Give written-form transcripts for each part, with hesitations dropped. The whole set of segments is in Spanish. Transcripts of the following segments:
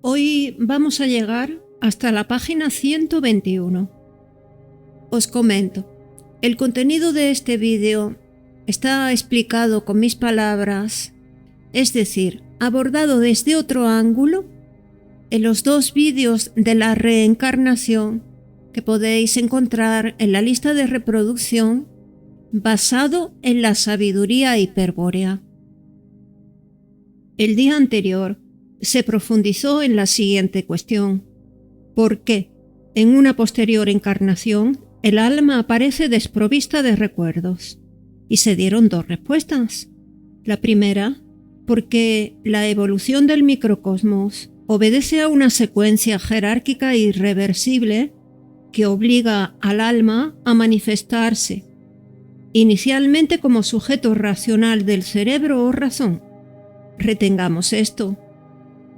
Hoy vamos a llegar hasta la página 121. Os comento, el contenido de este vídeo está explicado con mis palabras, es decir, abordado desde otro ángulo en los dos vídeos de la reencarnación que podéis encontrar en la lista de reproducción basado en la sabiduría hiperbórea. El día anterior se profundizó en la siguiente cuestión: ¿por qué en una posterior encarnación el alma aparece desprovista de recuerdos? Y se dieron dos respuestas. La primera, porque la evolución del microcosmos obedece a una secuencia jerárquica irreversible que obliga al alma a manifestarse, inicialmente como sujeto racional del cerebro o razón. Retengamos esto.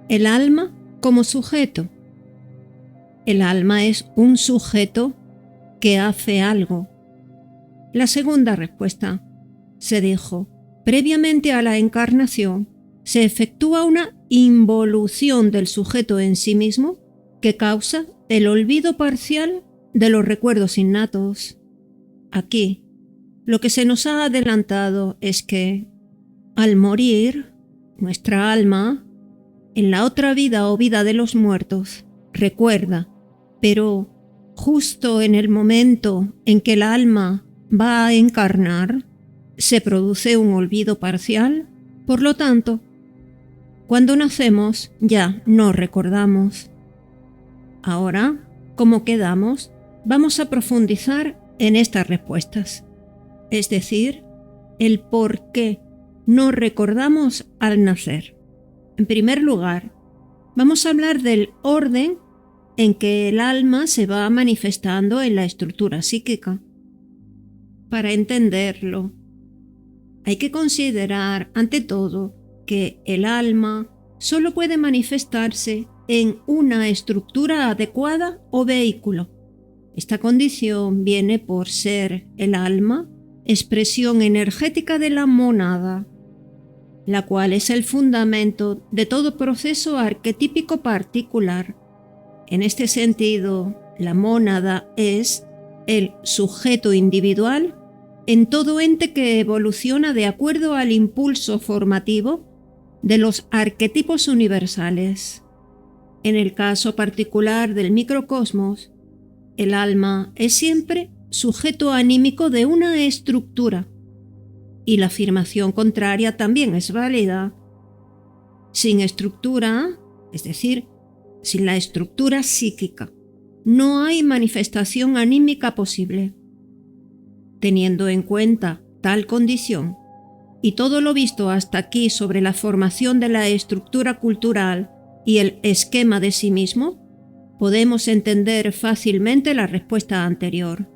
El alma como sujeto. El alma es un sujeto que hace algo. La segunda respuesta. Se dijo, previamente a la encarnación, se efectúa una involución del sujeto en sí mismo que causa el olvido parcial de los recuerdos innatos. Aquí, lo que se nos ha adelantado es que, al morir, nuestra alma, en la otra vida o vida de los muertos, recuerda, pero justo en el momento en que el alma va a encarnar, se produce un olvido parcial. Por lo tanto, cuando nacemos ya no recordamos. Ahora, como quedamos, vamos a profundizar en estas respuestas, es decir, el por qué no recordamos al nacer. En primer lugar, vamos a hablar del orden en que el alma se va manifestando en la estructura psíquica. Para entenderlo, hay que considerar, ante todo, que el alma solo puede manifestarse en una estructura adecuada o vehículo. Esta condición viene por ser el alma expresión energética de la mónada, la cual es el fundamento de todo proceso arquetípico particular. En este sentido, la mónada es el sujeto individual en todo ente que evoluciona de acuerdo al impulso formativo de los arquetipos universales. En el caso particular del microcosmos, el alma es siempre sujeto anímico de una estructura, y la afirmación contraria también es válida. Sin estructura, es decir, sin la estructura psíquica, no hay manifestación anímica posible. Teniendo en cuenta tal condición y todo lo visto hasta aquí sobre la formación de la estructura cultural y el esquema de sí mismo, podemos entender fácilmente la respuesta anterior.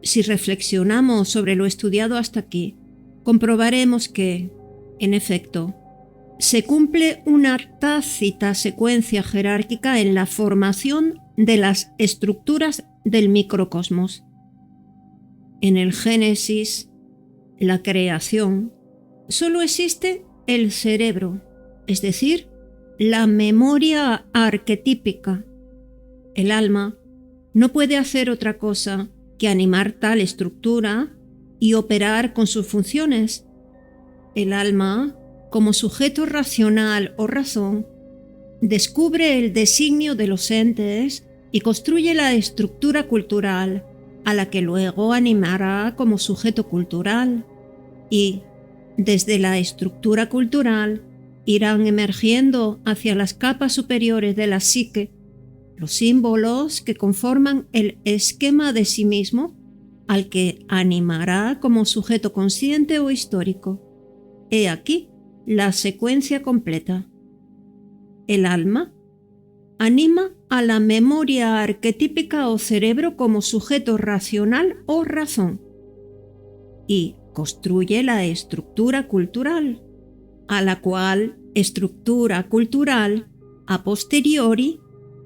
Si reflexionamos sobre lo estudiado hasta aquí, comprobaremos que, en efecto, se cumple una tácita secuencia jerárquica en la formación de las estructuras del microcosmos. En el Génesis, la creación, solo existe el cerebro, es decir, la memoria arquetípica. El alma no puede hacer otra cosa que animar tal estructura y operar con sus funciones. El alma, como sujeto racional o razón, descubre el designio de los entes y construye la estructura cultural, a la que luego animará como sujeto cultural, y, desde la estructura cultural, irán emergiendo hacia las capas superiores de la psique los símbolos que conforman el esquema de sí mismo, al que animará como sujeto consciente o histórico. He aquí la secuencia completa. El alma anima a la memoria arquetípica o cerebro como sujeto racional o razón y construye la estructura cultural, a la cual estructura cultural a posteriori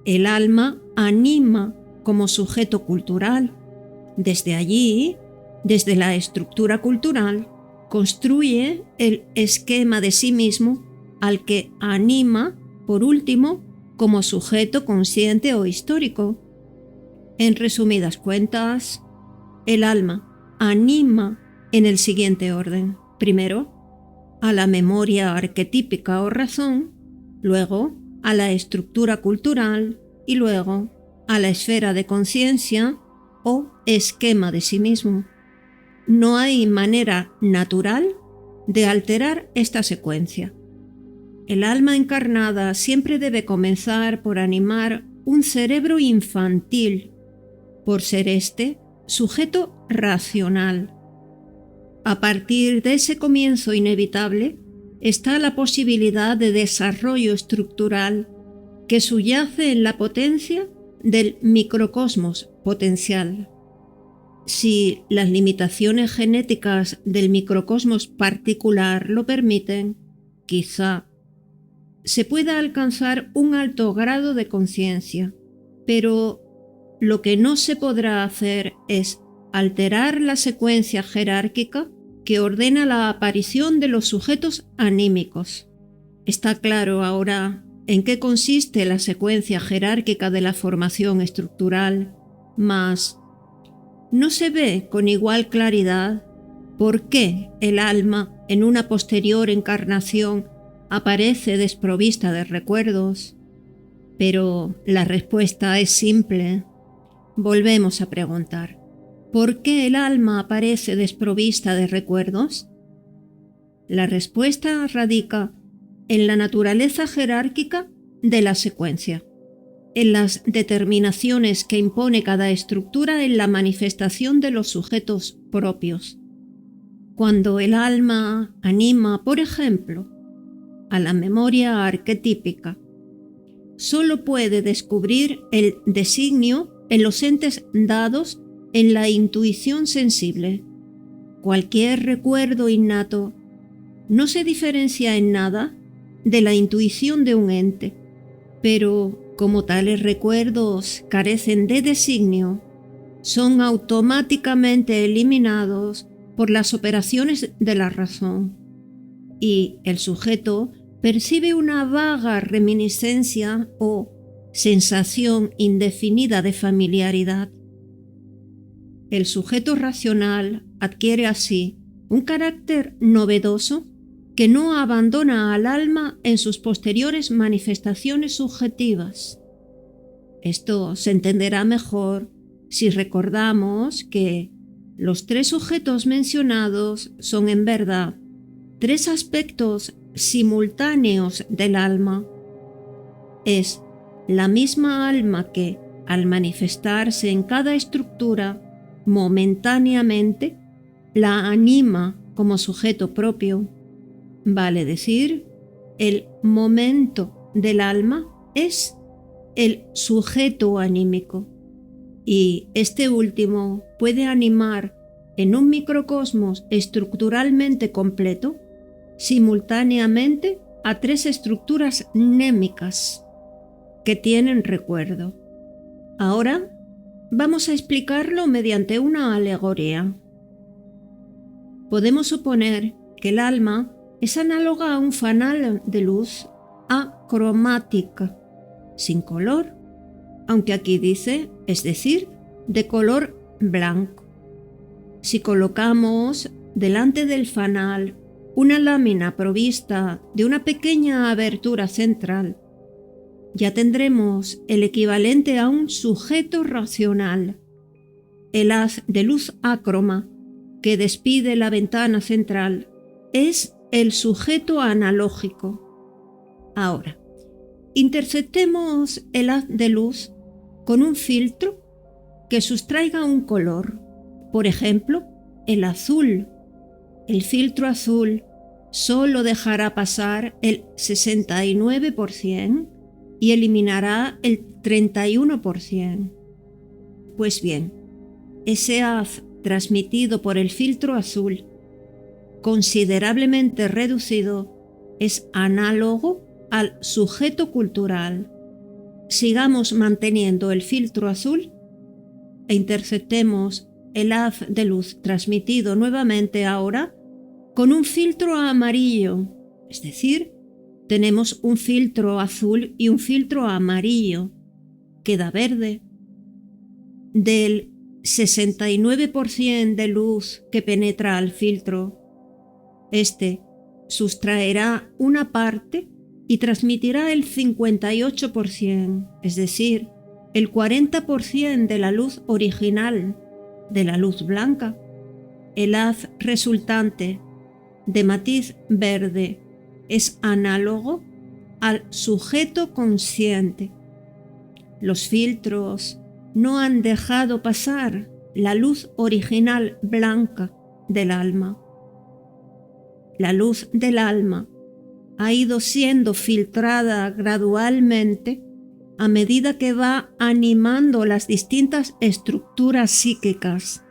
el alma anima como sujeto cultural. Desde allí, desde la estructura cultural, construye el esquema de sí mismo al que anima, por último, como sujeto consciente o histórico. En resumidas cuentas, el alma anima en el siguiente orden. Primero, a la memoria arquetípica o razón, luego a la estructura cultural y luego a la esfera de conciencia o esquema de sí mismo. No hay manera natural de alterar esta secuencia. El alma encarnada siempre debe comenzar por animar un cerebro infantil, por ser este sujeto racional. A partir de ese comienzo inevitable está la posibilidad de desarrollo estructural que subyace en la potencia del microcosmos potencial. Si las limitaciones genéticas del microcosmos particular lo permiten, quizá se pueda alcanzar un alto grado de conciencia, pero lo que no se podrá hacer es alterar la secuencia jerárquica que ordena la aparición de los sujetos anímicos. Está claro ahora en qué consiste la secuencia jerárquica de la formación estructural, mas no se ve con igual claridad por qué el alma en una posterior encarnación aparece desprovista de recuerdos. Pero la respuesta es simple. Volvemos a preguntar, ¿por qué el alma aparece desprovista de recuerdos? La respuesta radica en la naturaleza jerárquica de la secuencia, en las determinaciones que impone cada estructura en la manifestación de los sujetos propios. Cuando el alma anima, por ejemplo, a la memoria arquetípica, solo puede descubrir el designio en los entes dados en la intuición sensible. Cualquier recuerdo innato no se diferencia en nada de la intuición de un ente, pero como tales recuerdos carecen de designio, son automáticamente eliminados por las operaciones de la razón, y el sujeto percibe una vaga reminiscencia o sensación indefinida de familiaridad. El sujeto racional adquiere así un carácter novedoso que no abandona al alma en sus posteriores manifestaciones subjetivas. Esto se entenderá mejor si recordamos que los tres sujetos mencionados son en verdad tres aspectos simultáneos del alma. Es la misma alma que, al manifestarse en cada estructura, momentáneamente, la anima como sujeto propio. Vale decir, el momento del alma es el sujeto anímico, y este último puede animar en un microcosmos estructuralmente completo simultáneamente a tres estructuras mnémicas que tienen recuerdo. Ahora vamos a explicarlo mediante una alegoría. Podemos suponer que el alma es análoga a un fanal de luz acromática, sin color, aunque aquí dice, es decir, de color blanco. Si colocamos delante del fanal una lámina provista de una pequeña abertura central, ya tendremos el equivalente a un sujeto racional. El haz de luz ácroma que despide la ventana central es el sujeto analógico. Ahora, interceptemos el haz de luz con un filtro que sustraiga un color, por ejemplo, el azul. El filtro azul solo dejará pasar el 69% y eliminará el 31%. Pues bien, ese haz transmitido por el filtro azul, considerablemente reducido, es análogo al sujeto cultural. Sigamos manteniendo el filtro azul e interceptemos el haz de luz transmitido nuevamente ahora con un filtro amarillo, es decir, tenemos un filtro azul y un filtro amarillo. Queda verde. Del 69% de luz que penetra al filtro, este sustraerá una parte y transmitirá el 58%, es decir, el 40% de la luz original, de la luz blanca. El haz resultante de matiz verde es análogo al sujeto consciente. Los filtros no han dejado pasar la luz original blanca del alma. La luz del alma ha ido siendo filtrada gradualmente a medida que va animando las distintas estructuras psíquicas.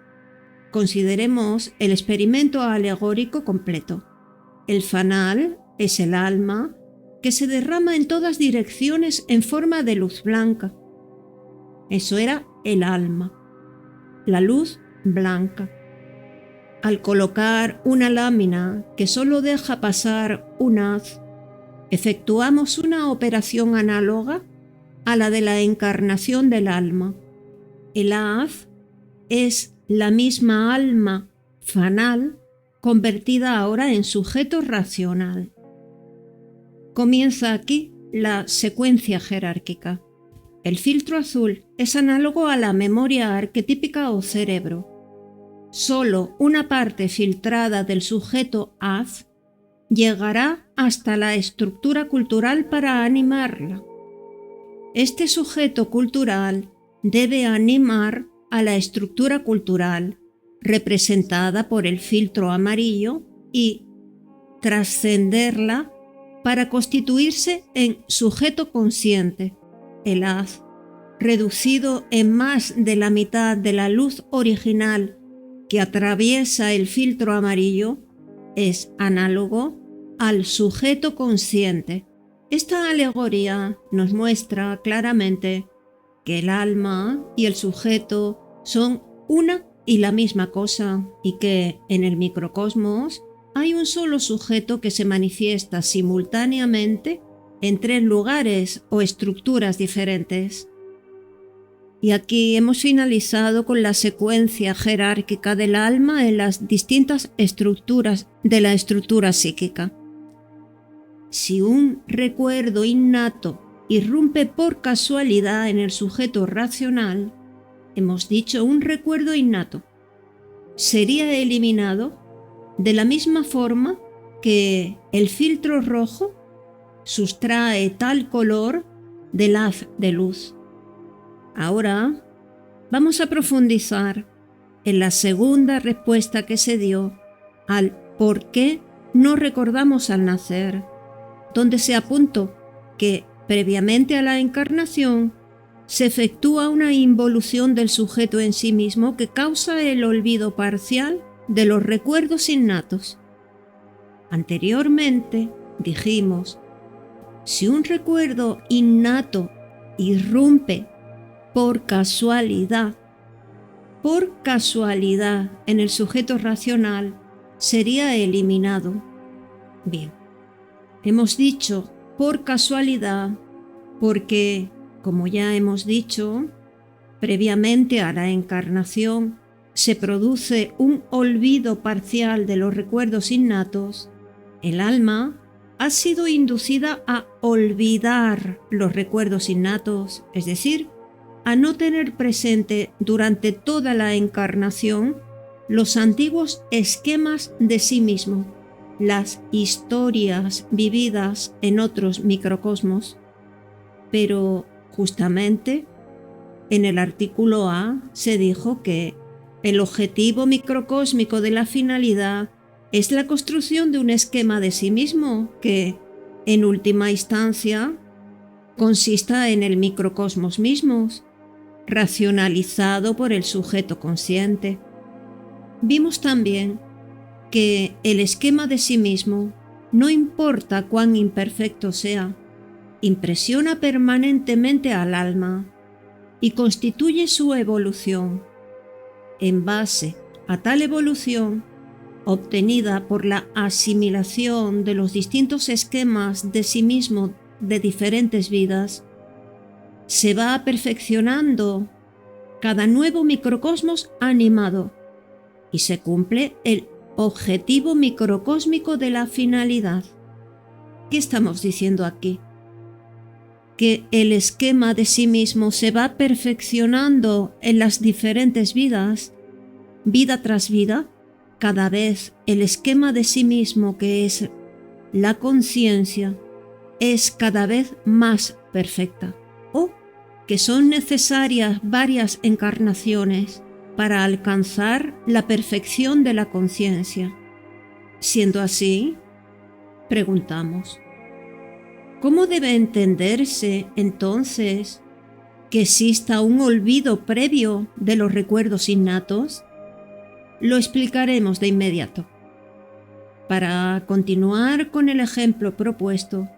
Consideremos el experimento alegórico completo. El fanal es el alma que se derrama en todas direcciones en forma de luz blanca. Eso era el alma, la luz blanca. Al colocar una lámina que solo deja pasar un haz, efectuamos una operación análoga a la de la encarnación del alma. El haz es la misma alma fanal convertida ahora en sujeto racional. Comienza aquí la secuencia jerárquica. El filtro azul es análogo a la memoria arquetípica o cerebro. Solo una parte filtrada del sujeto haz llegará hasta la estructura cultural para animarla. Este sujeto cultural debe animar a la estructura cultural representada por el filtro amarillo y trascenderla para constituirse en sujeto consciente. El haz, reducido en más de la mitad de la luz original que atraviesa el filtro amarillo, es análogo al sujeto consciente. Esta alegoría nos muestra claramente que el alma y el sujeto son una y la misma cosa y que en el microcosmos hay un solo sujeto que se manifiesta simultáneamente en 3 lugares o estructuras diferentes. Y aquí hemos finalizado con la secuencia jerárquica del alma en las distintas estructuras de la estructura psíquica. Si un recuerdo innato irrumpe por casualidad en el sujeto racional, hemos dicho un recuerdo innato, sería eliminado de la misma forma que el filtro rojo sustrae tal color del haz de luz. Ahora vamos a profundizar en la segunda respuesta que se dio al por qué no recordamos al nacer, donde se apuntó que previamente a la encarnación se efectúa una involución del sujeto en sí mismo que causa el olvido parcial de los recuerdos innatos. Anteriormente dijimos, si un recuerdo innato irrumpe por casualidad en el sujeto racional, sería eliminado. Bien, hemos dicho por casualidad porque, como ya hemos dicho, previamente a la encarnación se produce un olvido parcial de los recuerdos innatos. El alma ha sido inducida a olvidar los recuerdos innatos, es decir, a no tener presente durante toda la encarnación los antiguos esquemas de sí mismo, las historias vividas en otros microcosmos. Pero justamente en el artículo A se dijo que el objetivo microcósmico de la finalidad es la construcción de un esquema de sí mismo que, en última instancia, consista en el microcosmos mismo, racionalizado por el sujeto consciente. Vimos también que el esquema de sí mismo, no importa cuán imperfecto sea, impresiona permanentemente al alma y constituye su evolución. En base a tal evolución, obtenida por la asimilación de los distintos esquemas de sí mismo de diferentes vidas, se va perfeccionando cada nuevo microcosmos animado y se cumple el objetivo microcósmico de la finalidad. ¿Qué estamos diciendo aquí? Que el esquema de sí mismo se va perfeccionando en las diferentes vidas, vida tras vida. Cada vez el esquema de sí mismo, que es la conciencia, es cada vez más perfecta, o que son necesarias varias encarnaciones para alcanzar la perfección de la conciencia. Siendo así, preguntamos, ¿cómo debe entenderse entonces que exista un olvido previo de los recuerdos innatos? Lo explicaremos de inmediato. Para continuar con el ejemplo propuesto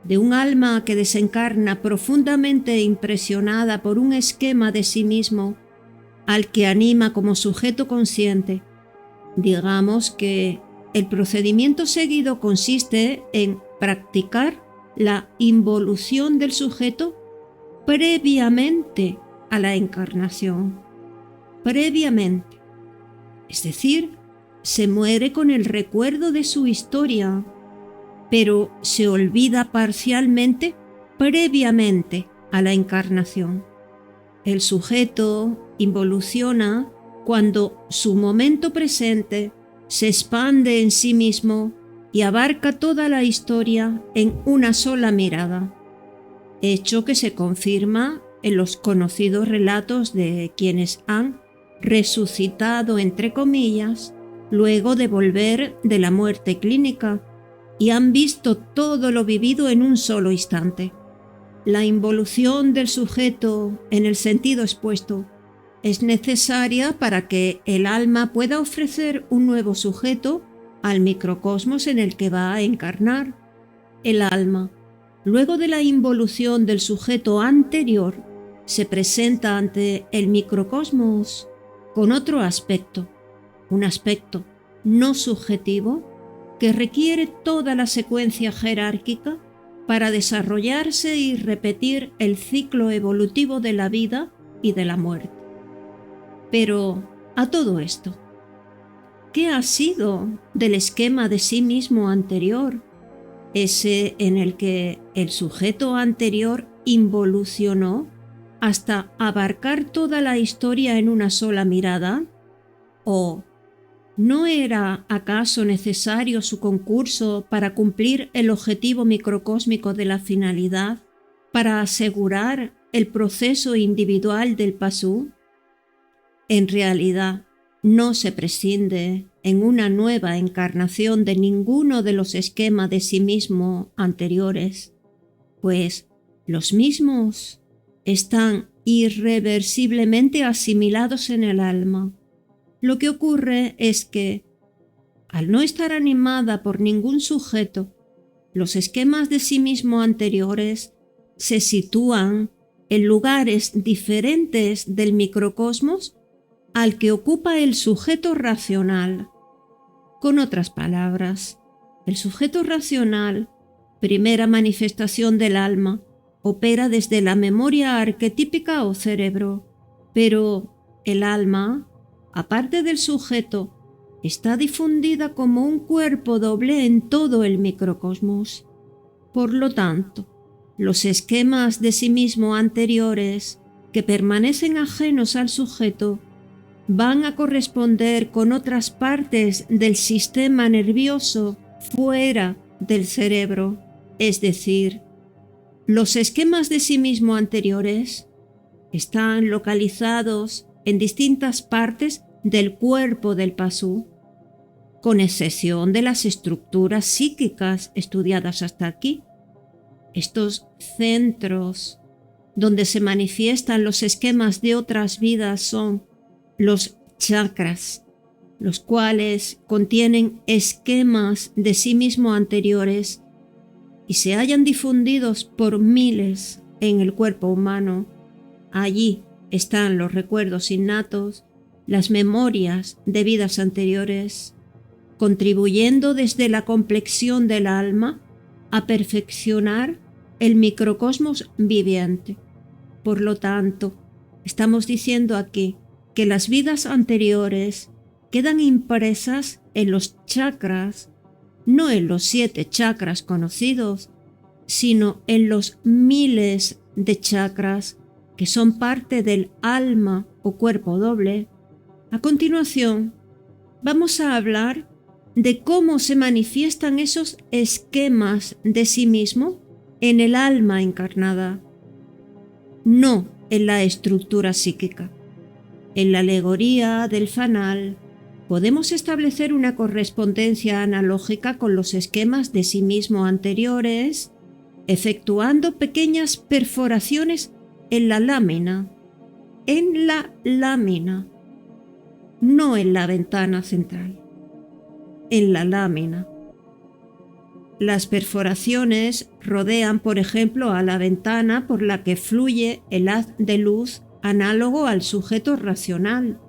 de un alma que desencarna profundamente impresionada por un esquema de sí mismo al que anima como sujeto consciente, digamos que el procedimiento seguido consiste en practicar la involución del sujeto previamente a la encarnación. Previamente. Es decir, se muere con el recuerdo de su historia, pero se olvida parcialmente previamente a la encarnación. El sujeto involuciona cuando su momento presente se expande en sí mismo y abarca toda la historia en una sola mirada, hecho que se confirma en los conocidos relatos de quienes han resucitado, entre comillas, luego de volver de la muerte clínica y han visto todo lo vivido en un solo instante. La involución del sujeto en el sentido expuesto es necesaria para que el alma pueda ofrecer un nuevo sujeto al microcosmos en el que va a encarnar. El alma, luego de la involución del sujeto anterior, se presenta ante el microcosmos con otro aspecto, un aspecto no subjetivo que requiere toda la secuencia jerárquica para desarrollarse y repetir el ciclo evolutivo de la vida y de la muerte. Pero, a todo esto, ¿qué ha sido del esquema de sí mismo anterior, ese en el que el sujeto anterior involucionó hasta abarcar toda la historia en una sola mirada? ¿O no era acaso necesario su concurso para cumplir el objetivo microcósmico de la finalidad, para asegurar el proceso individual del pasú? En realidad, no se prescinde en una nueva encarnación de ninguno de los esquemas de sí mismo anteriores, pues los mismos están irreversiblemente asimilados en el alma. Lo que ocurre es que, al no estar animada por ningún sujeto, los esquemas de sí mismo anteriores se sitúan en lugares diferentes del microcosmos al que ocupa el sujeto racional. Con otras palabras, el sujeto racional, primera manifestación del alma, opera desde la memoria arquetípica o cerebro, pero el alma, aparte del sujeto, está difundida como un cuerpo doble en todo el microcosmos. Por lo tanto, los esquemas de sí mismo anteriores, que permanecen ajenos al sujeto, van a corresponder con otras partes del sistema nervioso fuera del cerebro, es decir, los esquemas de sí mismo anteriores están localizados en distintas partes del cuerpo del pasú, con excepción de las estructuras psíquicas estudiadas hasta aquí. Estos centros donde se manifiestan los esquemas de otras vidas son los chakras, los cuales contienen esquemas de sí mismo anteriores y se hallan difundidos por miles en el cuerpo humano. Allí están los recuerdos innatos, las memorias de vidas anteriores, contribuyendo desde la complexión del alma a perfeccionar el microcosmos viviente. Por lo tanto, estamos diciendo aquí que las vidas anteriores quedan impresas en los chakras, no en los 7 chakras conocidos, sino en los miles de chakras que son parte del alma o cuerpo doble. A continuación, vamos a hablar de cómo se manifiestan esos esquemas de sí mismo en el alma encarnada, no en la estructura psíquica. En la alegoría del fanal podemos establecer una correspondencia analógica con los esquemas de sí mismo anteriores, efectuando pequeñas perforaciones en la lámina, no en la ventana central, en la lámina. Las perforaciones rodean, por ejemplo, a la ventana por la que fluye el haz de luz análogo al sujeto racional.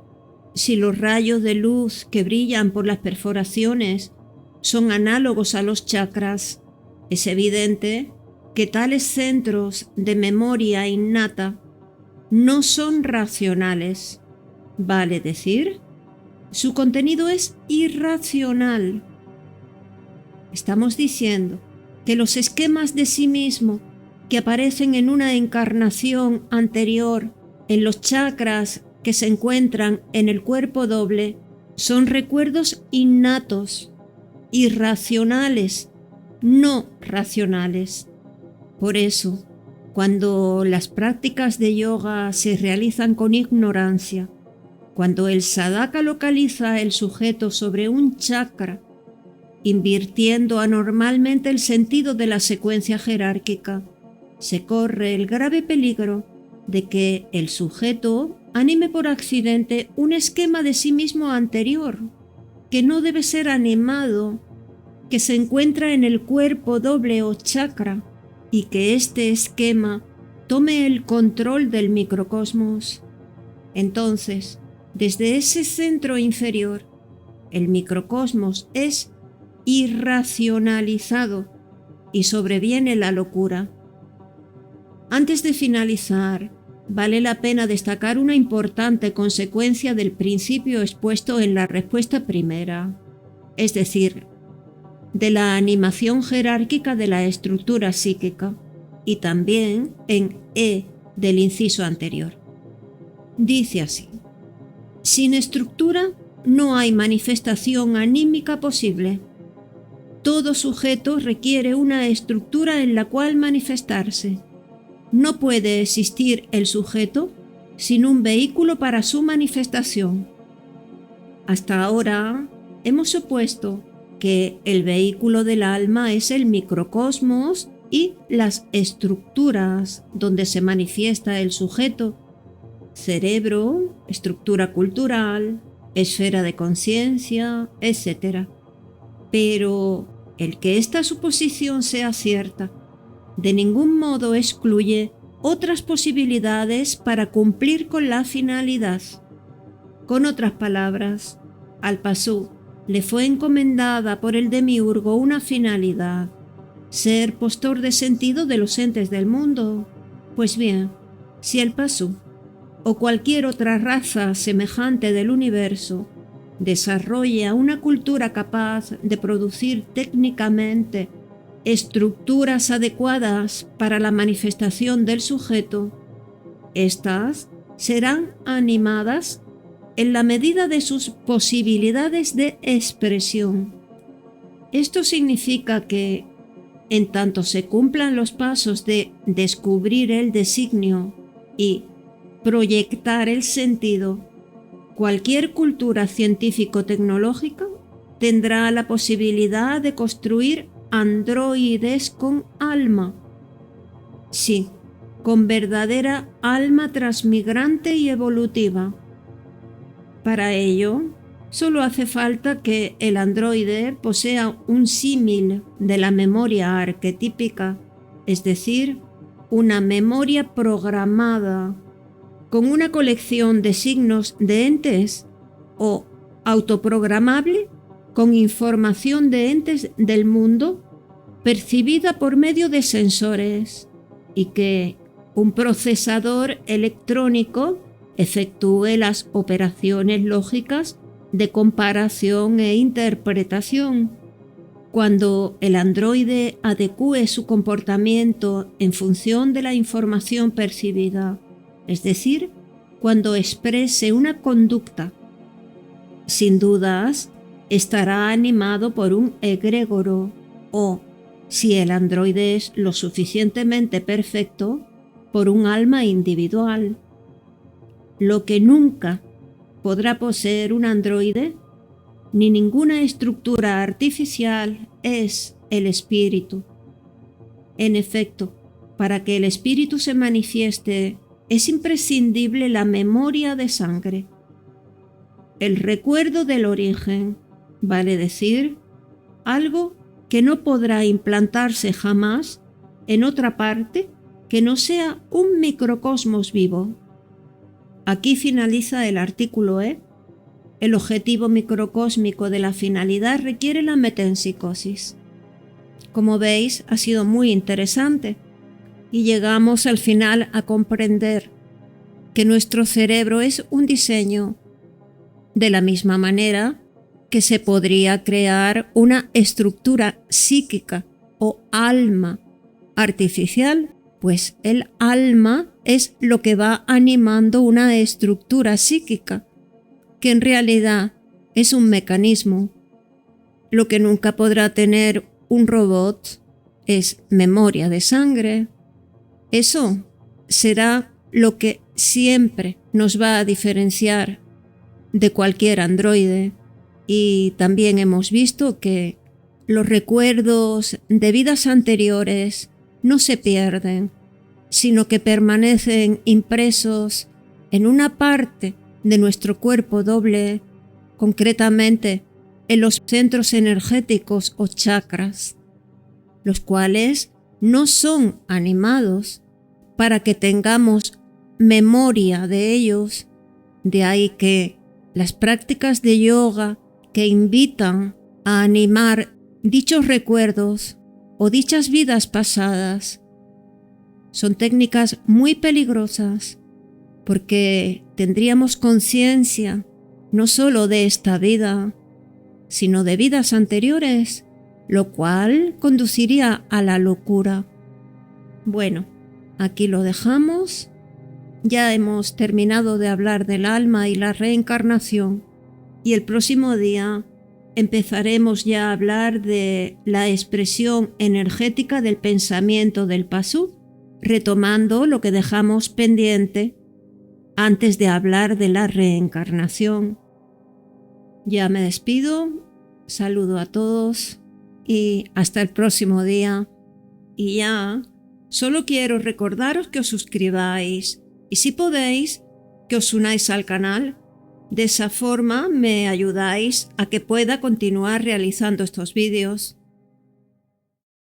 Si los rayos de luz que brillan por las perforaciones son análogos a los chakras, es evidente que tales centros de memoria innata no son racionales, vale decir, su contenido es irracional. Estamos diciendo que los esquemas de sí mismo que aparecen en una encarnación anterior en los chakras que se encuentran en el cuerpo doble son recuerdos innatos, irracionales, no racionales. Por eso, cuando las prácticas de yoga se realizan con ignorancia, cuando el sadhaka localiza el sujeto sobre un chakra, invirtiendo anormalmente el sentido de la secuencia jerárquica, se corre el grave peligro de que el sujeto anime por accidente un esquema de sí mismo anterior, que no debe ser animado, que se encuentra en el cuerpo doble o chakra, y que este esquema tome el control del microcosmos. Entonces, desde ese centro inferior, el microcosmos es irracionalizado y sobreviene la locura. Antes de finalizar, vale la pena destacar una importante consecuencia del principio expuesto en la respuesta primera, es decir, de la animación jerárquica de la estructura psíquica, y también en E del inciso anterior. Dice así: sin estructura no hay manifestación anímica posible. Todo sujeto requiere una estructura en la cual manifestarse. No puede existir el sujeto sin un vehículo para su manifestación. Hasta ahora hemos supuesto que el vehículo del alma es el microcosmos y las estructuras donde se manifiesta el sujeto: cerebro, estructura cultural, esfera de conciencia, etc. Pero el que esta suposición sea cierta de ningún modo excluye otras posibilidades para cumplir con la finalidad. Con otras palabras, al Pasú le fue encomendada por el demiurgo una finalidad: ser postor de sentido de los entes del mundo. Pues bien, si el Pasú o cualquier otra raza semejante del universo desarrolla una cultura capaz de producir técnicamente estructuras adecuadas para la manifestación del sujeto, éstas serán animadas en la medida de sus posibilidades de expresión. Esto significa que, en tanto se cumplan los pasos de descubrir el designio y proyectar el sentido, cualquier cultura científico-tecnológica tendrá la posibilidad de construir androides con alma. Sí, con verdadera alma transmigrante y evolutiva. Para ello, solo hace falta que el androide posea un símil de la memoria arquetípica, es decir, una memoria programada, con una colección de signos de entes, o autoprogramable con información de entes del mundo percibida por medio de sensores y que un procesador electrónico efectúe las operaciones lógicas de comparación e interpretación. Cuando el androide adecúe su comportamiento en función de la información percibida, es decir, cuando exprese una conducta, sin dudas estará animado por un egregoro o, si el androide es lo suficientemente perfecto, por un alma individual. Lo que nunca podrá poseer un androide, ni ninguna estructura artificial, es el espíritu. En efecto, para que el espíritu se manifieste, es imprescindible la memoria de sangre. El recuerdo del origen, vale decir, algo que no podrá implantarse jamás en otra parte que no sea un microcosmos vivo. Aquí finaliza el artículo E. El objetivo microcósmico de la finalidad requiere la metempsicosis. Como veis, ha sido muy interesante y llegamos al final a comprender que nuestro cerebro es un diseño, de la misma manera que se podría crear una estructura psíquica o alma artificial, pues el alma es lo que va animando una estructura psíquica, que en realidad es un mecanismo. Lo que nunca podrá tener un robot es memoria de sangre. Eso será lo que siempre nos va a diferenciar de cualquier androide. Y también hemos visto que los recuerdos de vidas anteriores no se pierden, sino que permanecen impresos en una parte de nuestro cuerpo doble, concretamente en los centros energéticos o chakras, los cuales no son animados para que tengamos memoria de ellos. De ahí que las prácticas de yoga que invitan a animar dichos recuerdos o dichas vidas pasadas son técnicas muy peligrosas, porque tendríamos conciencia no solo de esta vida, sino de vidas anteriores, lo cual conduciría a la locura. Bueno, aquí lo dejamos. Ya hemos terminado de hablar del alma y la reencarnación, y el próximo día empezaremos ya a hablar de la expresión energética del pensamiento del Pasú, retomando lo que dejamos pendiente antes de hablar de la reencarnación. Ya me despido, saludo a todos y hasta el próximo día. Y ya, solo quiero recordaros que os suscribáis y si podéis, que os unáis al canal. De esa forma me ayudáis a que pueda continuar realizando estos vídeos.